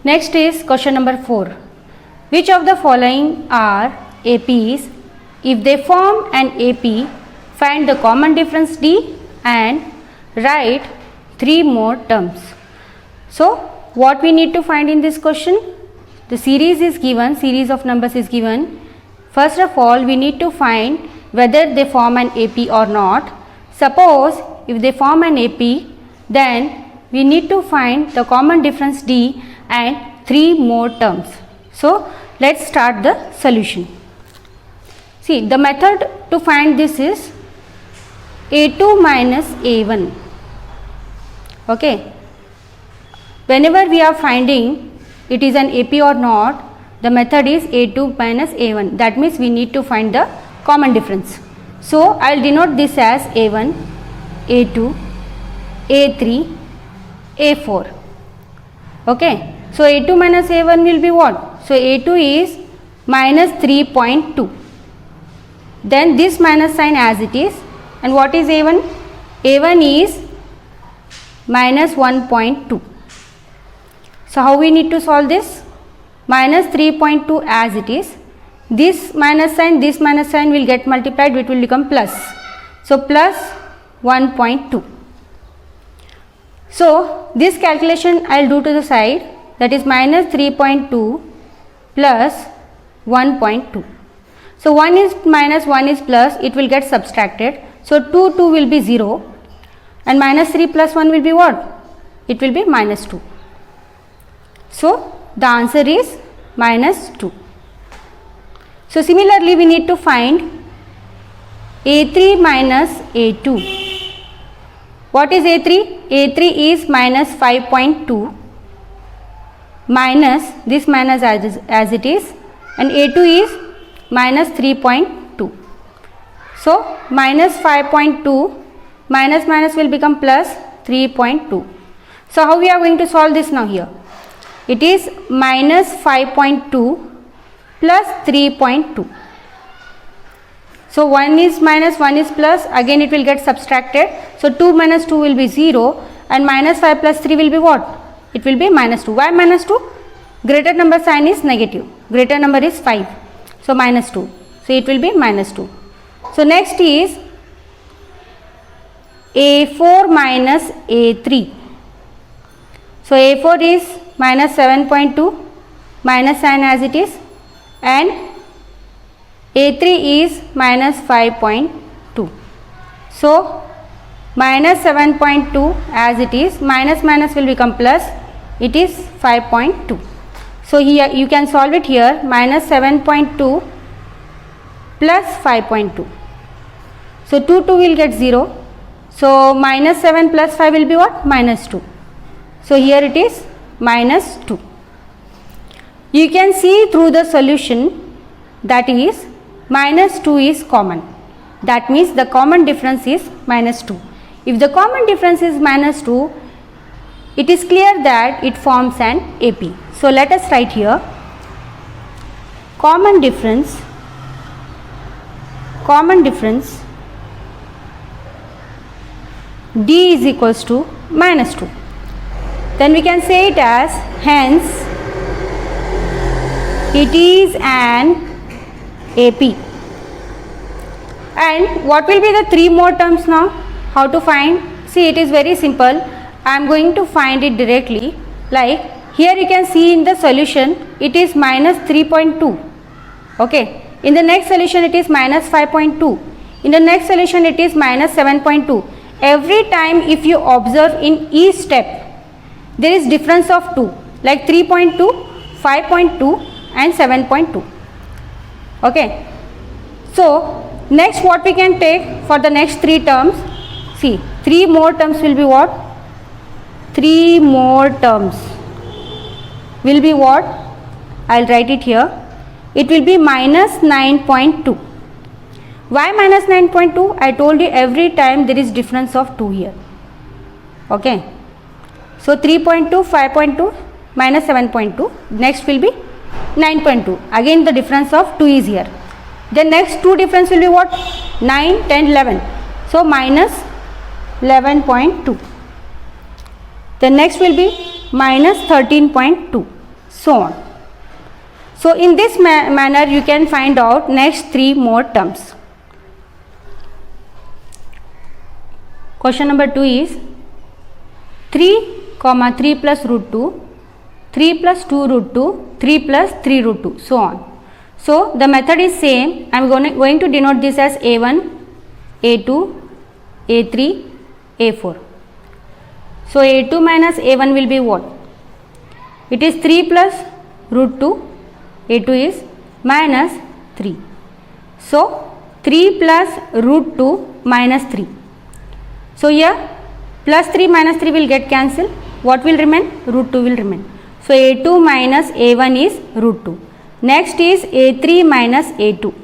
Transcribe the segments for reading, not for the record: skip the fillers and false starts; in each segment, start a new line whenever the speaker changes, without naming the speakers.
Next is question number 4. Which of the following are APs? If they form an AP, find the common difference D and write 3 more terms. So what we need to find in this question? The series is given, series of numbers is given. First of all, we need to find whether they form an AP or not. Suppose if they form an AP, then we need to find the common difference D and 3 more terms. So let's start the solution. See, the method to find this is A2 minus A1. Okay. Whenever we are finding it is an AP or not, the method is A2 minus A1. That means we need to find the common difference. So I will denote this as A1, A2, A3, A4. Okay. So A2 minus A1 will be what? So A2 is minus 3.2. Then this minus sign as it is. And what is A1? A1 is minus 1.2. So how we need to solve this? Minus 3.2 as it is. This minus sign will get multiplied, it will become plus. So plus 1.2. So this calculation I will do to the side, that is minus 3.2 plus 1.2. So 1 is minus, 1 is plus, it will get subtracted. So 2 will be 0 and minus 3 plus 1 will be what? It will be minus 2. So the answer is minus 2. So similarly we need to find A3 minus A2. What is A3? A3 is minus 5.2 minus this minus as it is, and A2 is minus 3.2. So minus 5.2 minus will become plus 3.2. So how we are going to solve this now here? It is minus 5.2 plus 3.2. So 1 is minus, 1 is plus, again it will get subtracted. So 2 minus 2 will be 0 and minus 5 plus 3 will be what? It will be minus 2. Why minus 2? Greater number sign is negative. Greater number is 5. So minus 2. So it will be minus 2. So next is A4 minus A3. So A4 is minus 7.2, minus sign as it is, and A3 is minus 5.2. So minus 7.2 as it is, minus will become plus, it is 5.2. So here you can solve it here, minus 7.2 plus 5.2. So 2 will get 0. So minus 7 plus 5 will be what? Minus 2. So here it is minus 2. You can see through the solution, that is minus 2 is common. That means the common difference is minus 2. If the common difference is minus 2, it is clear that it forms an AP. So let us write here common difference D is equals to minus 2. Then we can say it as, hence it is an AP. And what will be the 3 more terms now? How to find? See, it is very simple. I am going to find it directly. Like here you can see in the solution it is minus 3.2. Okay. In the next solution it is minus 5.2. In the next solution it is minus 7.2. Every time if you observe in each step, there is difference of 2, like 3.2, 5.2 and 7.2. Okay. So next what we can take for the next 3 terms? See, 3 more terms will be what? 3 more terms will be what? I will write it here. It will be minus 9.2. Why minus 9.2? I told you every time there is difference of 2 here. Okay. So 3.2, 5.2 minus 7.2. Next will be 9.2. Again the difference of 2 is here. The next 2 difference will be what? 9, 10, 11. So minus 11.2. The next will be minus 13.2. so on. So in this manner you can find out next 3 more terms. Question number 2 is 3, 3 plus root 2, 3 plus 2 root 2, 3 plus 3 root 2, so on. So the method is same. I am going to denote this as A1, A2, A3, A4. So A2 minus A1 will be what? It is 3 plus root 2, A2 is minus 3. So 3 plus root 2 minus 3. So here plus 3 minus 3 will get cancelled. What will remain? Root 2 will remain. So A2 minus A1 is root 2. Next is A3 minus A2.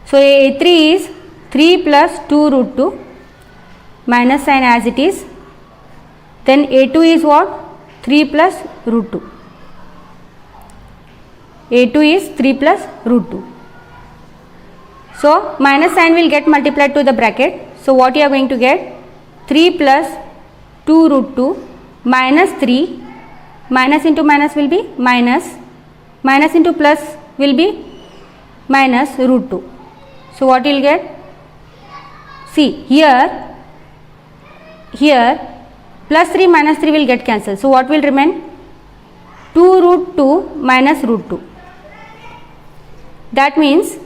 So A3 is 3 plus 2 root 2, minus sign as it is. Then A2 is what? 3 plus root 2. A2 is 3 plus root 2. So minus sign will get multiplied to the bracket. So what you are going to get? 3 plus 2 root 2 minus 3, minus into minus will be minus, minus into plus will be minus root 2. So what you will get? See here plus 3 minus 3 will get cancelled. So what will remain? 2 root 2 minus root 2. That means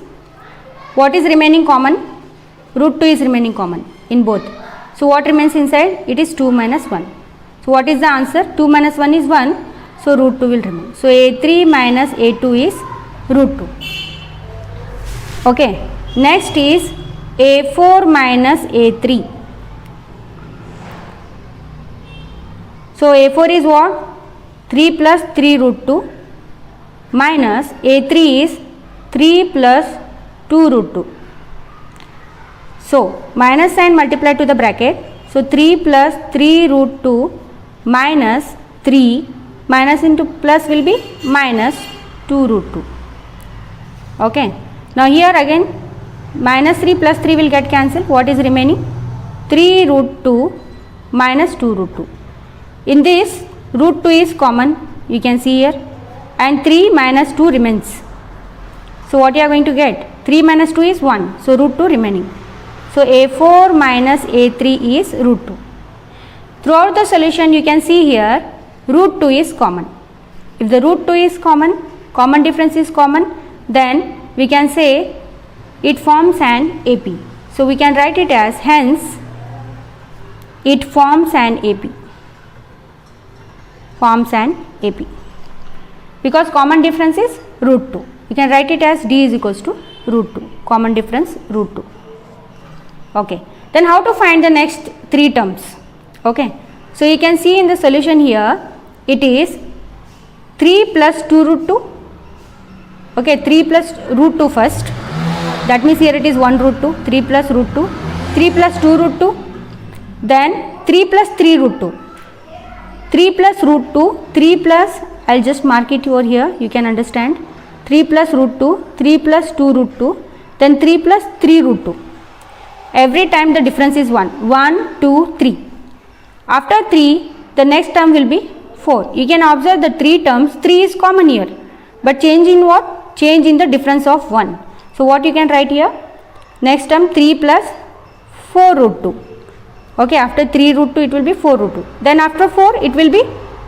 what is remaining common? Root 2 is remaining common in both. So what remains inside? It is 2 minus 1. So what is the answer? 2 minus 1 is 1. So root 2 will remain. So A3 minus A2 is root 2. Okay. Next is A4 minus A3. So A4 is what? 3 plus 3 root 2 minus A3 is 3 plus 2 root 2. So minus sign multiplied to the bracket. So 3 plus 3 root 2 minus 3, minus into plus will be minus 2 root 2. Okay. Now here again minus 3 plus 3 will get cancelled. What is remaining? 3 root 2 minus 2 root 2. In this root 2 is common, you can see here, and 3 minus 2 remains. So what you are going to get? 3 minus 2 is 1. So root 2 remaining. So A4 minus A3 is root 2. Throughout the solution you can see here root 2 is common. If the root 2 is common difference is common, then we can say it forms an AP. So we can write it as hence it forms an AP. Forms an AP. Because common difference is root 2. You can write it as D is equals to root 2. Common difference root 2. Okay. Then how to find the next 3 terms? Okay. So you can see in the solution here it is 3 plus 2 root 2. Okay. 3 plus root 2 first. That means here it is 1 root 2. 3 plus root 2. 3 plus 2 root 2. Then 3 plus 3 root 2. 3 plus root 2. 3 plus, I will just mark it over here. You can understand. 3 plus root 2. 3 plus 2 root 2. Then 3 plus 3 root 2. Every time the difference is 1. 1, 2, 3. After 3, the next term will be 4. You can observe the 3 terms. 3 is common here. But change in what? Change in the difference of 1. So what you can write here? Next term 3 plus 4 root 2. Okay, after 3 root 2 it will be 4 root 2. Then after 4 it will be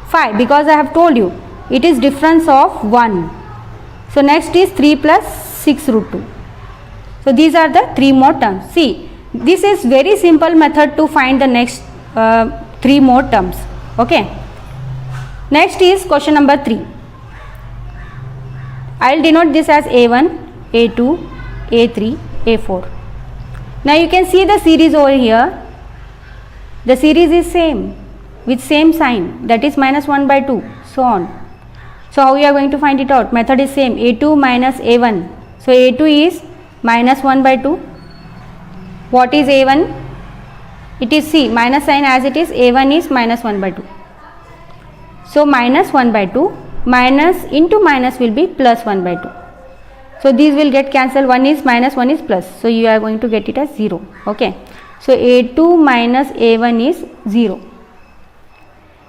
5 because I have told you it is difference of 1. So next is 3 plus 6 root 2. So these are the 3 more terms. See, this is very simple method to find the next 3 more terms. Okay. Next is question number 3. I will denote this as A1, A2, A3, A4. Now you can see the series over here. The series is same with same sign, that is minus 1 by 2, so on. So how we are going to find it out? Method is same, A2 minus A1. So A2 is minus 1 by 2. What is A1? It is C, minus sign as it is, A1 is minus 1 by 2. So minus 1 by 2, minus into minus will be plus 1 by 2. So these will get cancelled, 1 is minus, 1 is plus. So you are going to get it as 0. Okay. So A2 minus A1 is 0.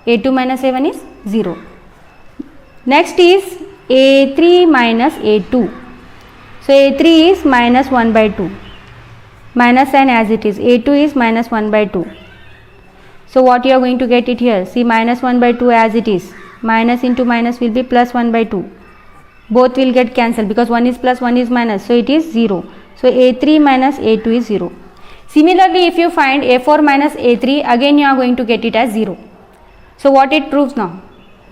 A2 minus A1 is 0. Next is a3 minus a2. So a3 is minus 1 by 2. Minus sign as it is. a2 is minus 1 by 2. So what you are going to get it here? See, minus 1 by 2 as it is. Minus into minus will be plus 1 by 2. Both will get cancelled because 1 is plus, 1 is minus. So it is 0. So a3 minus a2 is 0. Similarly, if you find a4 minus a3, again you are going to get it as 0. So what it proves now?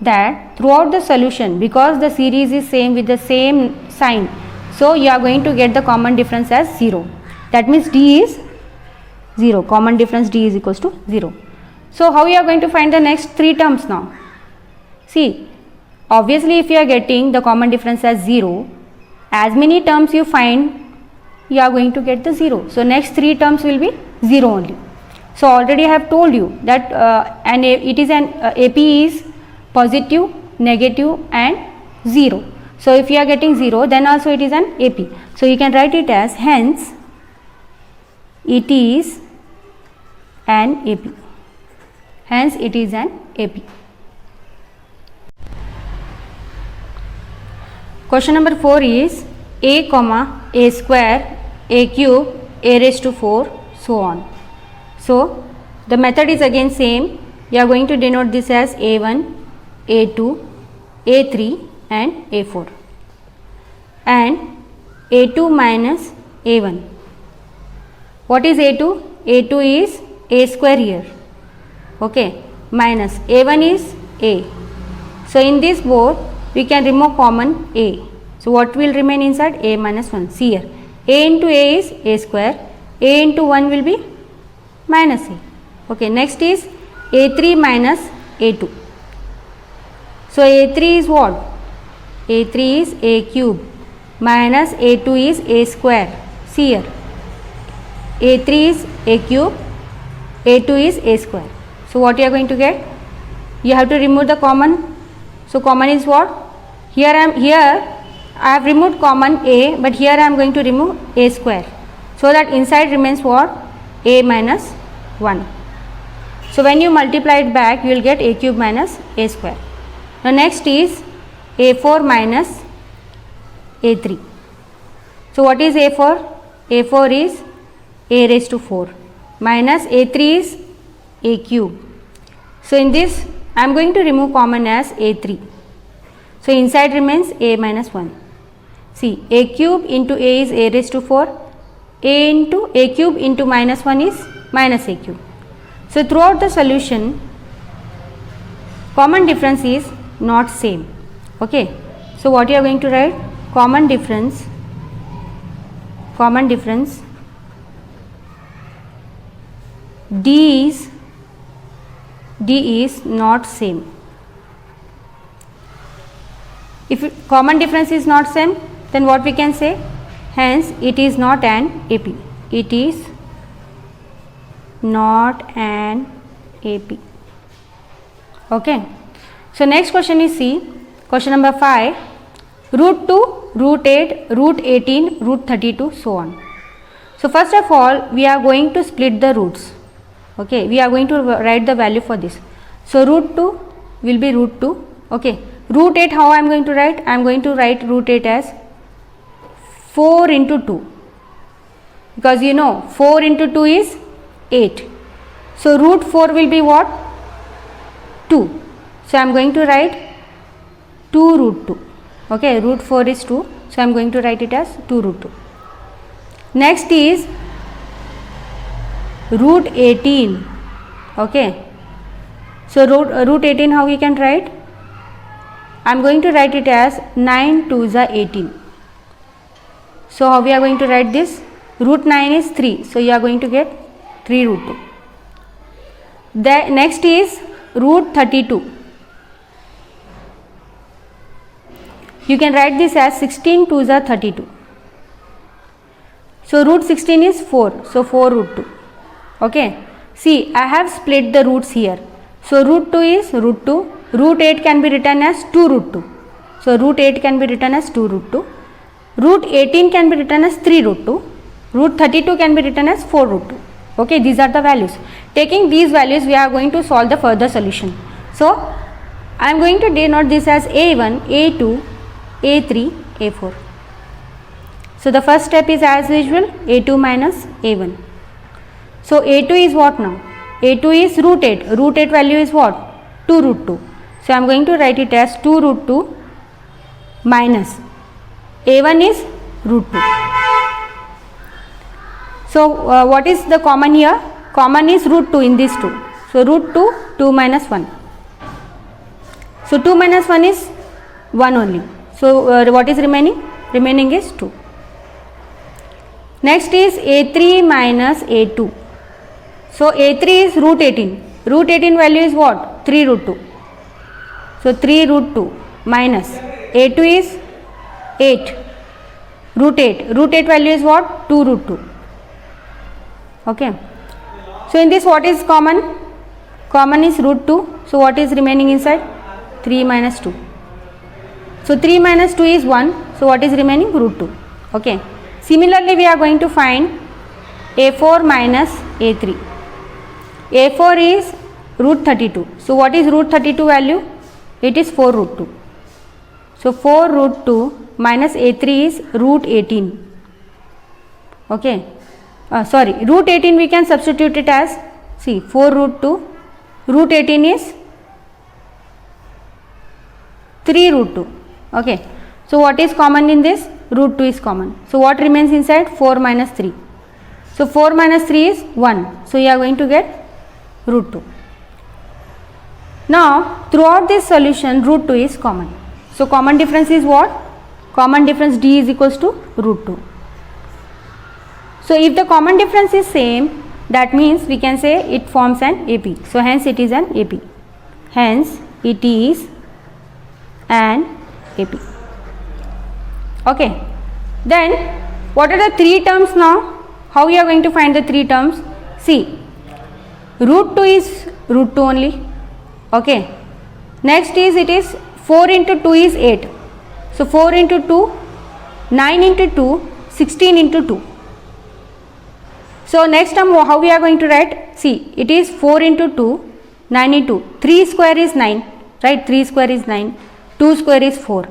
That throughout the solution, because the series is same with the same sign, so you are going to get the common difference as 0. That means D is 0. Common difference D is equals to 0. So how you are going to find the next 3 terms now? See, obviously if you are getting the common difference as 0, as many terms you find, you are going to get the 0. So next 3 terms will be 0 only. So already I have told you that AP is positive, negative and 0. So if you are getting 0, then also it is an AP. So you can write it as hence it is an AP. Hence it is an AP. Question number 4 is a comma a square a cube a raised to 4 so on. So the method is again same. You are going to denote this as a1, a2, a3 and a4 and a2 minus a1. What is a2? a2 is a square here, okay, minus a1 is a. So in this both we can remove common a. So what will remain inside? A minus 1. See here, a into a is a square, a into 1 will be minus a. Okay, next is a3 minus a2. So a3 is what? a3 is a cube minus a2 is a square. See here, a3 is a cube, a2 is a square. So what you are going to get? You have to remove the common. So common is what? Here I have removed common a, but here I am going to remove a square. So that inside remains what? A minus 1. So when you multiply it back, you will get a cube minus a square. Now next is a4 minus a3. So what is a4? a4 is a raised to 4 minus a3 is a cube. So in this I am going to remove common as a3. So inside remains a minus 1. See, a cube into a is a raised to 4, a into a cube into minus 1 is minus a cube. So throughout the solution, common difference is not same. Okay. So what you are going to write? Common difference D is not same. If common difference is not same, then what we can say? Hence it is not an AP. It is not an AP. Okay. So next question is C. Question number 5. Root 2, root 8, root 18, root 32, so on. So first of all, we are going to split the roots. Okay, we are going to write the value for this. So root 2 will be root 2. Okay, root 8, how I am going to write? I am going to write root 8 as 4 into 2, because you know 4 into 2 is 8. So root 4 will be what? 2. So I am going to write 2 root 2. Okay, root 4 is 2. So I am going to write it as 2 root 2. Next is root 18. Okay. So root 18, how we can write? I am going to write it as 9 2s are 18. So how we are going to write this? Root 9 is 3. So you are going to get 3 root 2. The next is root 32. You can write this as 16 2s are 32. So root 16 is 4. So 4 root 2. Okay. See, I have split the roots here. So root 2 is root 2. Root 8 can be written as 2 root 2. So root 8 can be written as 2 root 2. Root 18 can be written as 3 root 2. Root 32 can be written as 4 root 2. Okay, these are the values. Taking these values, we are going to solve the further solution. So I am going to denote this as A1, A2, A3, A4. So the first step is as usual A2 minus A1. So A2 is what now? A2 is root 8. Root 8 value is what? 2 root 2. So I am going to write it as 2 root 2 minus A1 is root 2. So what is the common here? Common is root 2 in these two. So root 2, 2 minus 1. So 2 minus 1 is 1 only. So what is remaining? Remaining is 2. Next is A3 minus A2. So A3 is root 18. Root 18 value is what? 3 root 2. So 3 root 2 minus A2 is 8. Root 8. Root 8 value is what? 2 root 2. Okay. So in this what is common? Common is root 2. So what is remaining inside? 3 minus 2. So 3 minus 2 is 1. So what is remaining? Root 2. Okay. Similarly, we are going to find A4 minus A3. A4 is root 32. So what is root 32 value? It is 4 root 2. So 4 root 2 minus A3 is root 18. Okay. Root 18 we can substitute it as, see, 4 root 2. Root 18 is 3 root 2. Okay. So what is common in this? Root 2 is common. So what remains inside? 4 minus 3. So 4 minus 3 is 1. So you are going to get root 2. Now throughout this solution root 2 is common. So common difference is what? Common difference D is equals to root 2. So if the common difference is same, that means we can say it forms an AP. So hence it is an AP. Hence it is an AP. Okay. Then what are the three terms now? How we are going to find the three terms? See, root 2 is root 2 only. Okay. Next is it is 4 into 2 is 8. So 4 into 2, 9 into 2, 16 into 2. So next term how we are going to write? See, it is 4 into 2, 9 into 2. 3 square is 9, right? 3 square is 9. 2 square is 4.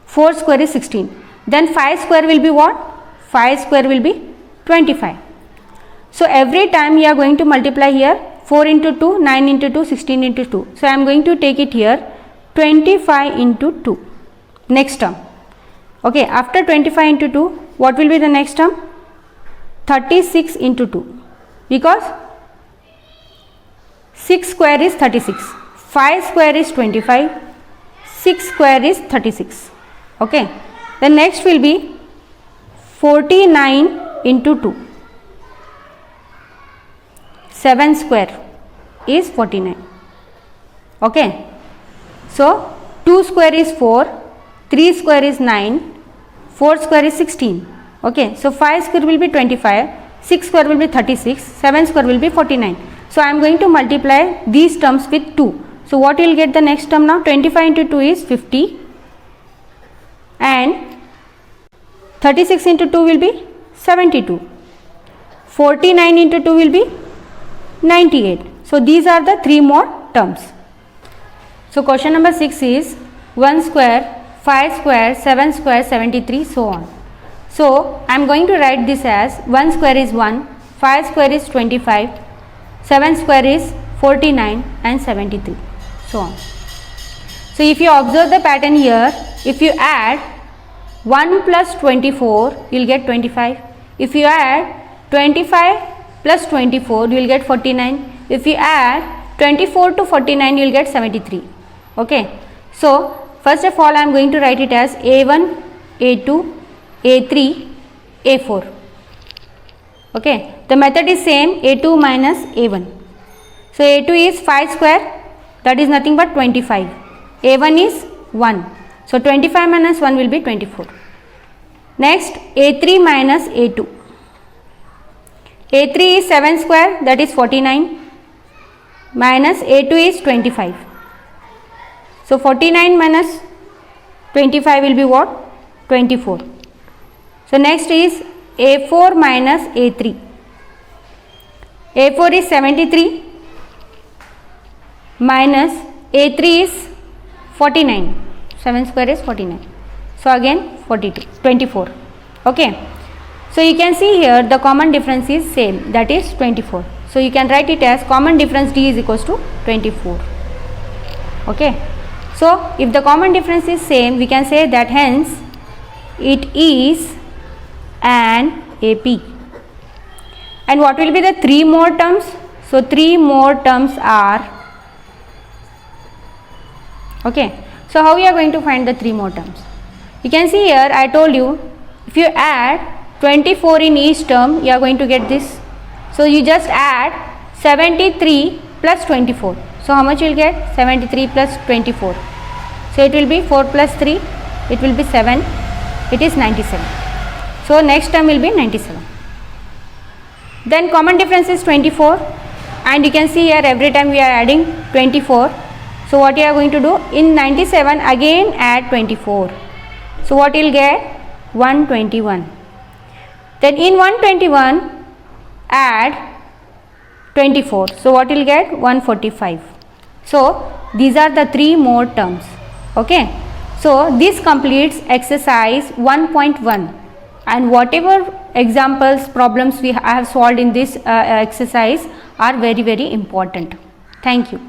4 square is 16. Then 5 square will be what? 5 square will be 25. So every time we are going to multiply here 4 into 2, 9 into 2, 16 into 2. So I am going to take it here 25 into 2. Next term. Okay, after 25 into 2, what will be the next term? 36 into 2. Because 6 square is 36. 5 square is 25. 6 square is 36. Okay. The next will be 49 into 2. 7 square is 49. Okay. So 2 square is 4, 3 square is 9, 4 square is 16. Okay. So 5 square will be 25, 6 square will be 36, 7 square will be 49. So I am going to multiply these terms with 2. So what you will get the next term now? 25 into 2 is 50 and 36 into 2 will be 72. 49 into 2 will be 98. So these are the three more terms. So question number 6 is 1 square, 5 square, 7 square, 73, so on. So I am going to write this as 1 square is 1, 5 square is 25, 7 square is 49 and 73, so on. So if you observe the pattern here, if you add 1 plus 24, you will get 25. If you add 25 plus 24, you will get 49. If you add 24 to 49, you will get 73. Okay. So first of all, I am going to write it as A1, A2, A3, A4. Okay. The method is same, A2 minus A1. So A2 is 5 square, that is nothing but 25. A1 is 1. So 25 minus 1 will be 24. Next A3 minus A2. A3 is 7 square, that is 49, minus A2 is 25. So 49 minus 25 will be what? 24. So next is A4 minus A3. A4 is 73 minus A3 is 49. 7 square is 49. So again 24. Okay. So you can see here the common difference is same, that is 24. So you can write it as common difference D is equals to 24. Okay. So if the common difference is same, we can say that hence it is an AP. And what will be the 3 more terms? So 3 more terms are, okay. So how we are going to find the 3 more terms? You can see here I told you, if you add 24 in each term, you are going to get this. So you just add 73 plus 24. So how much you will get? 73 plus 24. So it will be 4 plus 3, it will be 7, it is 97. So next term will be 97. Then common difference is 24, and you can see here every time we are adding 24. So what you are going to do? In 97 again add 24. So what you will get? 121. Then in 121 add 24. So what you will get? 145. So these are the 3 more terms. Okay. So this completes exercise 1.1, and whatever examples, problems I have solved in this exercise are very important. Thank you.